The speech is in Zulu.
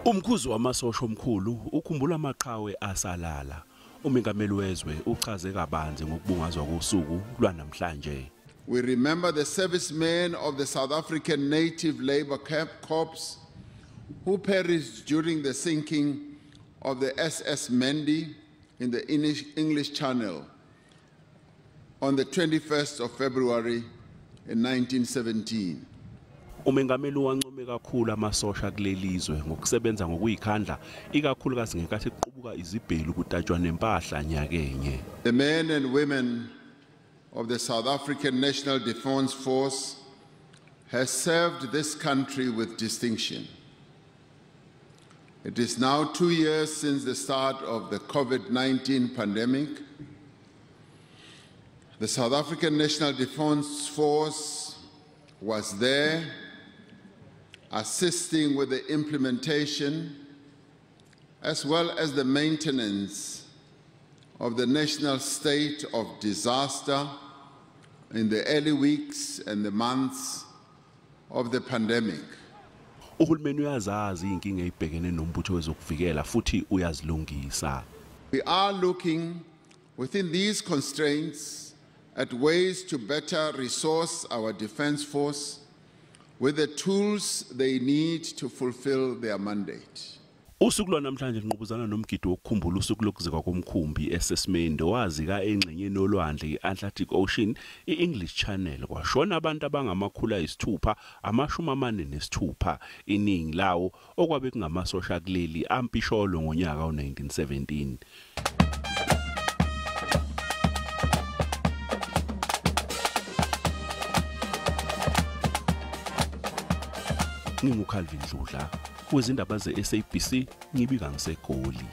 Umkhuzi wamasosha omkhulu ukhumbula amaqhawe asalala. Umengameli wezwe uchaze kabanzi ngokubungazwa kosuku lwanamhlanje. We remember the servicemen of the South African Native Labour Corps who perished during the sinking of the SS Mendy in the English Channel on the 21st of February in 1917. Umengameli wancome kakhulu amasosha kulelizwe ngokusebenza ngokuyikhandla ikakhulukazi ngenkathi equbuka izibhelu kutatshwa nempahla nyakenye. The men and women of the South African National Defence Force has served this country with distinction. It is now 2 years since the start of the COVID-19 pandemic. The South African National Defence Force was there assisting with the implementation as well as the maintenance of the national state of disaster in the early weeks and the months of the pandemic. Uhulumeni uyazazi inkinga ebhekene nombutho wezokuvikela futhi uyazilungisa. We are looking within these constraints at ways to better resource our defense force with the tools they need to fulfill their mandate. Usuku lwanamhlanje nqubuzana nomgido wokukhumbula usuku lokuzika komkhumbi eSesmende wazika engxenyeni olwandle iAtlantic Ocean iEnglish Channel kwashona abantu abangamakhulu ayisithupha amashumi amane nesithupha iningi lawo okwabe kungamasosha kuleli ampisholo ngonyaka u1917. NginguCalvin Dludla, wezindaba zeSABC ngibika ngiseGoli.